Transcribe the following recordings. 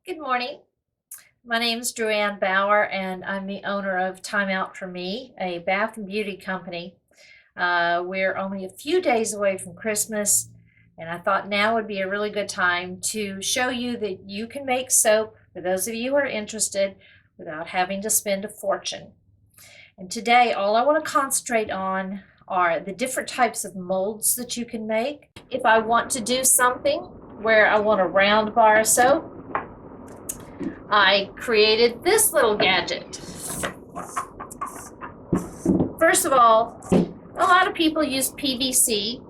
Good morning. My name is Joanne Bauer, and I'm the owner of Time Out for Me, a bath and beauty company. We're only a few days away from Christmas, and I thought now would be a really good time to show you that you can make soap, for those of you who are interested, without having to spend a fortune. And today, all I want to concentrate on are the different types of molds that you can make. If I want to do something where I want a round bar of soap, I created this little gadget. First of all, a lot of people use PVC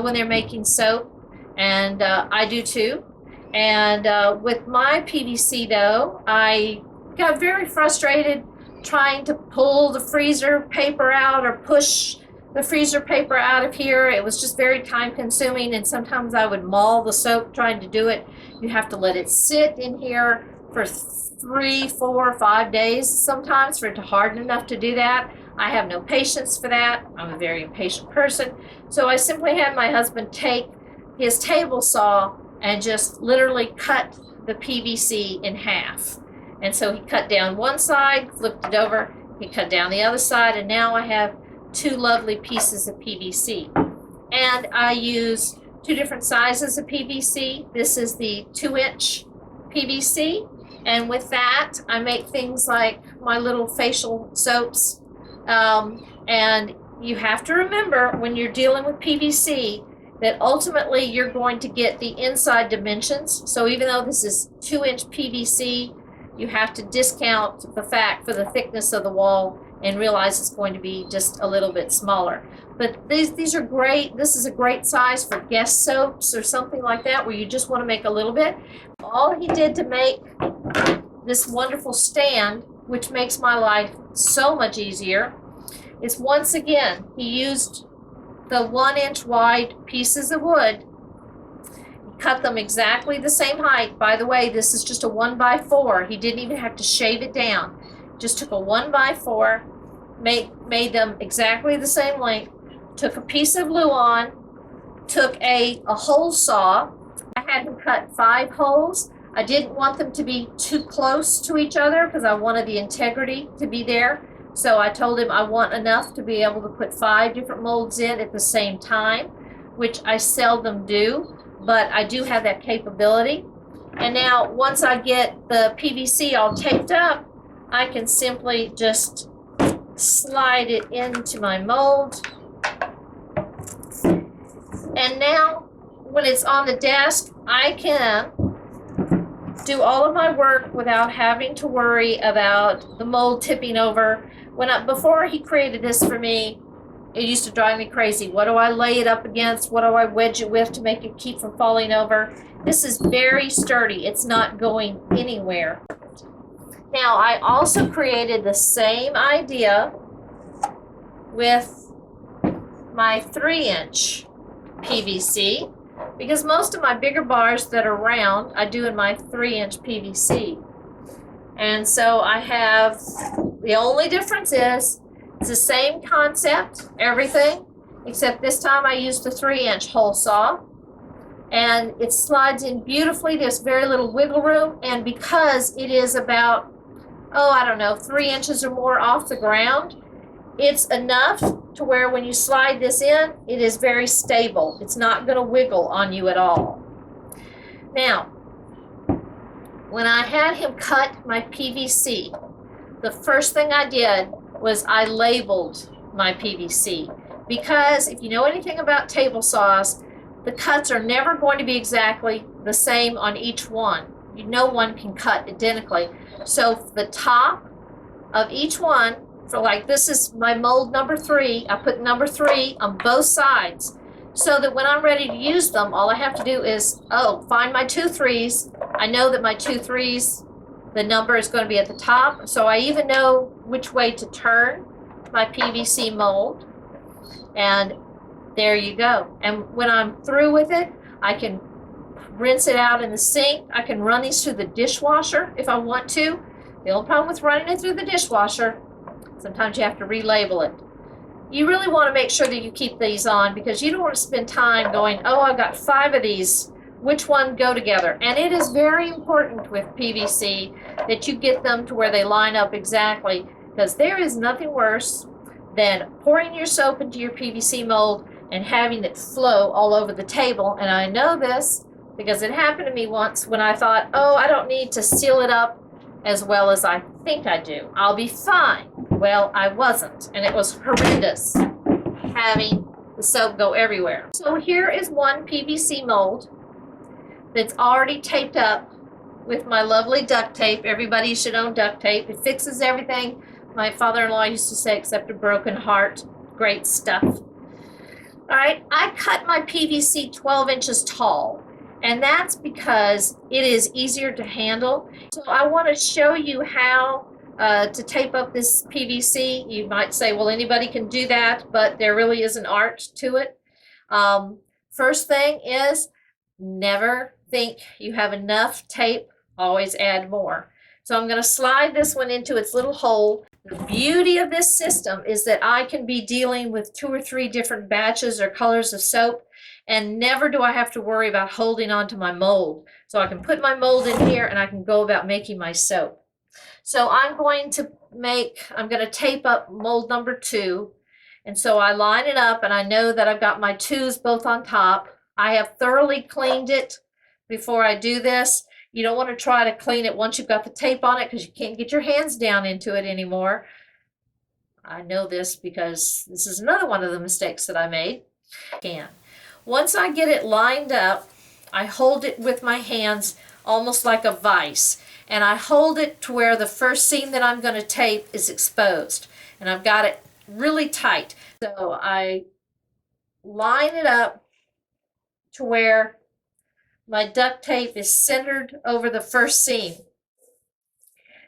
when they're making soap, and I do too. And with my PVC though, I got very frustrated trying to pull the freezer paper out or push the freezer paper out of here. It was just very time consuming, and sometimes I would maul the soap trying to do it. You have to let it sit in here for 3, 4, 5 days sometimes for it to harden enough to do that. I have no patience for that. I'm a very impatient person. So I simply had my husband take his table saw and just literally cut the PVC in half. And so he cut down one side, flipped it over, he cut down the other side, and now I have 2 lovely pieces of PVC. And I use 2 different sizes of PVC. This is the 2-inch PVC. And with that, I make things like my little facial soaps. And you have to remember when you're dealing with PVC that ultimately you're going to get the inside dimensions. So even though this is 2-inch PVC, you have to discount the fact for the thickness of the wall and realize it's going to be just a little bit smaller. But these are great. This is a great size for guest soaps or something like that where you just want to make a little bit. All he did to make this wonderful stand, which makes my life so much easier, is once again, he used the 1-inch wide pieces of wood. He cut them exactly the same height. By the way, this is just a 1x4. He didn't even have to shave it down. Just took a 1x4, made them exactly the same length, took a piece of Luan, took a hole saw. I had him cut 5 holes. I didn't want them to be too close to each other because I wanted the integrity to be there. So I told him I want enough to be able to put 5 different molds in at the same time, which I seldom do, but I do have that capability. And now once I get the PVC all taped up, I can simply just slide it into my mold. And now when it's on the desk, I can do all of my work without having to worry about the mold tipping over. Before he created this for me, it used to drive me crazy. What do I lay it up against? What do I wedge it with to make it keep from falling over? This is very sturdy. It's not going anywhere. Now, I also created the same idea with my 3-inch PVC, because most of my bigger bars that are round, I do in my 3-inch PVC. And so I have, the only difference is, it's the same concept, everything, except this time I used the 3-inch hole saw. And it slides in beautifully. There's very little wiggle room. And because it is about, 3 inches or more off the ground, it's enough to where when you slide this in, it is very stable. It's not going to wiggle on you at all. Now, when I had him cut my PVC, the first thing I did was I labeled my PVC, because if you know anything about table saws, the cuts are never going to be exactly the same on each one. No one can cut identically. So the top of each one, for like this is my mold number 3, I put number 3 on both sides so that when I'm ready to use them, all I have to do is, find my 2 3s. I know that my 2 3s, the number is going to be at the top, so I even know which way to turn my PVC mold. And there you go. And when I'm through with it, I can rinse it out in the sink. I can run these through the dishwasher if I want to. The only problem with running it through the dishwasher, sometimes you have to relabel it. You really want to make sure that you keep these on, because you don't want to spend time going, I've got 5 of these which one go together. And it is very important with PVC that you get them to where they line up exactly, because there is nothing worse than pouring your soap into your PVC mold and having it flow all over the table. And I know this because it happened to me once when I thought, oh, I don't need to seal it up as well as I think I do. I'll be fine. Well, I wasn't, and it was horrendous having the soap go everywhere. So here is one PVC mold that's already taped up with my lovely duct tape. Everybody should own duct tape. It fixes everything. My father-in-law used to say, except a broken heart. Great stuff. All right, I cut my PVC 12 inches tall, and that's because it is easier to handle. So I want to show you how to tape up this PVC. You might say, well, anybody can do that, but there really is an art to it. First thing is, never think you have enough tape, always add more. So I'm going to slide this one into its little hole. The beauty of this system is that I can be dealing with 2 or 3 different batches or colors of soap, and never do I have to worry about holding on to my mold. So I can put my mold in here and I can go about making my soap. So I'm going to tape up mold number 2. And so I line it up, and I know that I've got my 2s both on top. I have thoroughly cleaned it before I do this. You don't want to try to clean it once you've got the tape on it, because you can't get your hands down into it anymore. I know this because this is another one of the mistakes that I made. Once I get it lined up, I hold it with my hands almost like a vise, and I hold it to where the first seam that I'm going to tape is exposed, and I've got it really tight. So I line it up to where my duct tape is centered over the first seam.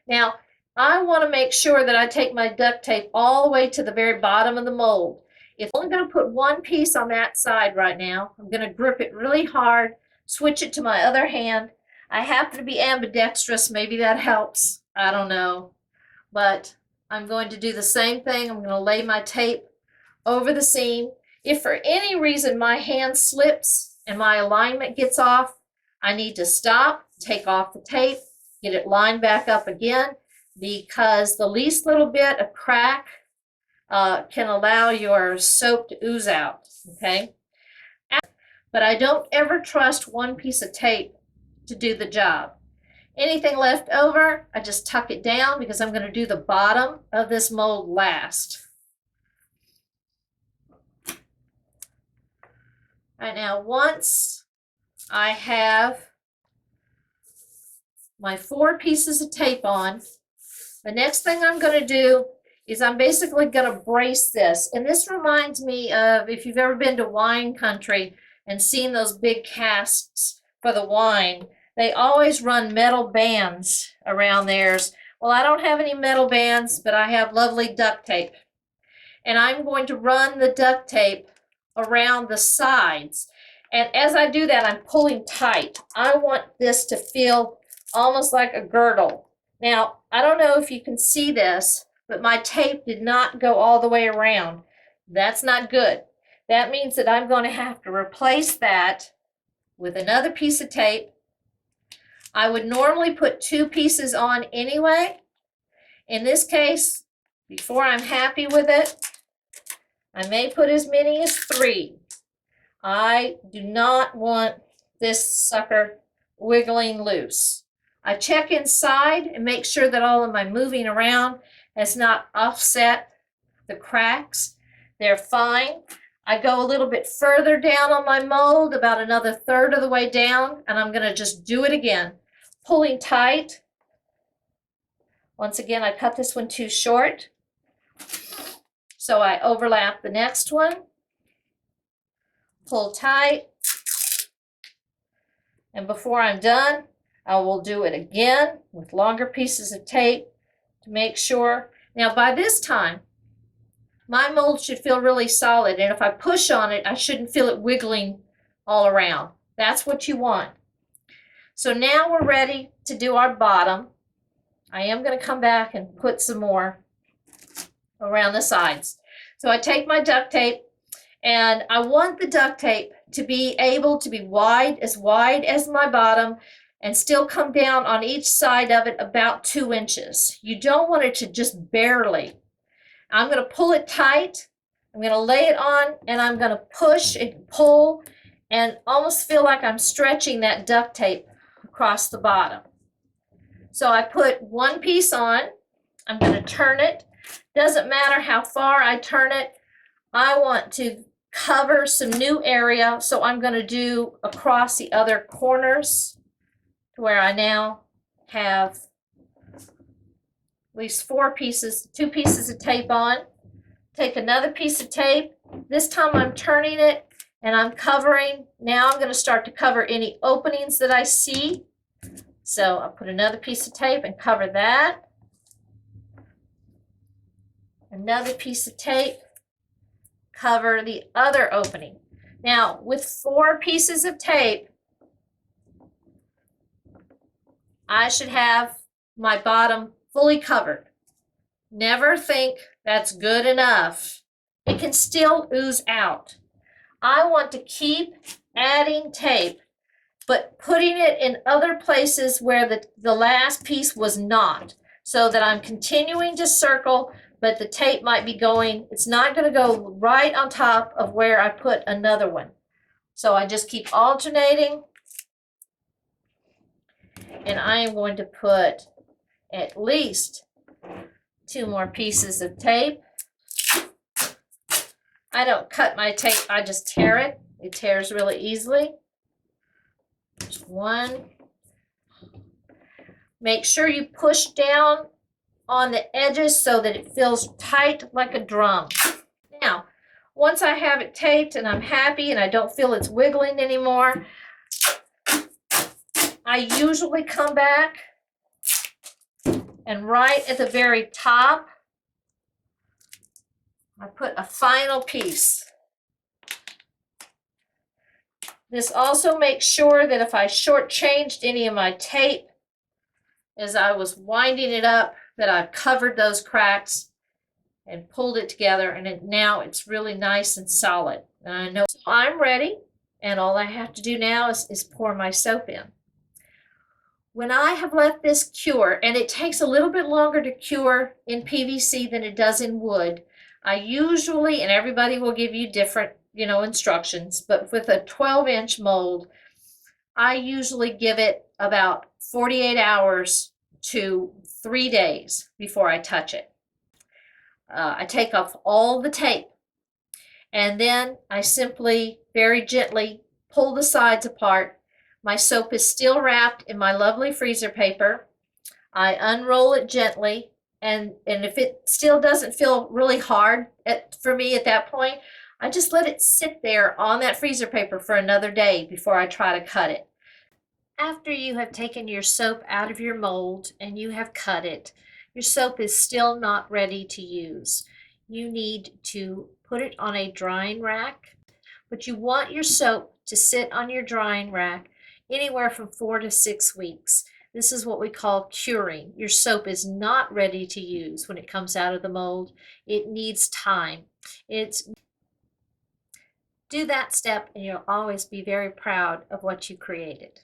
Now, I want to make sure that I take my duct tape all the way to the very bottom of the mold. If I'm only going to put one piece on that side right now, I'm going to grip it really hard, switch it to my other hand. I happen to be ambidextrous, maybe that helps, I don't know. But I'm going to do the same thing. I'm going to lay my tape over the seam. If for any reason my hand slips and my alignment gets off, I need to stop, take off the tape, get it lined back up again, because the least little bit of crack can allow your soap to ooze out, okay? But I don't ever trust one piece of tape to do the job. Anything left over, I just tuck it down, because I'm going to do the bottom of this mold last. All right, now once I have my 4 pieces of tape on, the next thing I'm going to do is I'm basically going to brace this. And this reminds me of, if you've ever been to wine country and seen those big casks for the wine, they always run metal bands around theirs. Well, I don't have any metal bands, but I have lovely duct tape. And I'm going to run the duct tape around the sides. And as I do that, I'm pulling tight. I want this to feel almost like a girdle. Now, I don't know if you can see this, but my tape did not go all the way around. That's not good. That means that I'm going to have to replace that with another piece of tape. I would normally put 2 pieces on anyway. In this case, before I'm happy with it, I may put as many as 3. I do not want this sucker wiggling loose. I check inside and make sure that all of my moving around has not offset the cracks. They're fine. I go a little bit further down on my mold, about another 1/3 of the way down, and I'm going to just do it again, pulling tight. Once again, I cut this one too short, so I overlap the next one, pull tight, and before I'm done, I will do it again with longer pieces of tape to make sure. Now, by this time, my mold should feel really solid, and if I push on it, I shouldn't feel it wiggling all around. That's what you want. So now we're ready to do our bottom. I am going to come back and put some more around the sides. So I take my duct tape And I want the duct tape to be able to be wide as my bottom and still come down on each side of it about 2 inches. You don't want it to just barely. I'm going to pull it tight. I'm going to lay it on and I'm going to push and pull and almost feel like I'm stretching that duct tape across the bottom. So I put one piece on. I'm going to turn it. Doesn't matter how far I turn it. I want to cover some new area, so I'm going to do across the other corners to where I now have at least 2 pieces of tape on. Take another piece of tape. This time I'm turning it and I'm covering. Now I'm going to start to cover any openings that I see. So I'll put another piece of tape and cover that. Another piece of tape, cover the other opening. Now, with 4 pieces of tape, I should have my bottom fully covered. Never think that's good enough. It can still ooze out. I want to keep adding tape, but putting it in other places where the last piece was not, so that I'm continuing to circle, but the tape might be going, it's not going to go right on top of where I put another one. So I just keep alternating, and I am going to put at least 2 more pieces of tape. I don't cut my tape, I just tear it. It tears really easily. Just 1. Make sure you push down on the edges so that it feels tight like a drum. Now, once I have it taped and I'm happy and I don't feel it's wiggling anymore, I usually come back and right at the very top, I put a final piece. This also makes sure that if I shortchanged any of my tape as I was winding it up, that I've covered those cracks and pulled it together, and now it's really nice and solid. And I know I'm ready, and all I have to do now is pour my soap in. When I have let this cure, and it takes a little bit longer to cure in PVC than it does in wood, I usually, and everybody will give you different, instructions, but with a 12-inch mold, I usually give it about 48 hours to 3 days before I touch it. I take off all the tape, and then I simply, very gently, pull the sides apart. My soap is still wrapped in my lovely freezer paper. I unroll it gently, and if it still doesn't feel really hard for me at that point, I just let it sit there on that freezer paper for another day before I try to cut it. After you have taken your soap out of your mold and you have cut it, your soap is still not ready to use. You need to put it on a drying rack, but you want your soap to sit on your drying rack anywhere from 4 to 6 weeks. This is what we call curing. Your soap is not ready to use when it comes out of the mold. It needs time. Do that step and you'll always be very proud of what you created.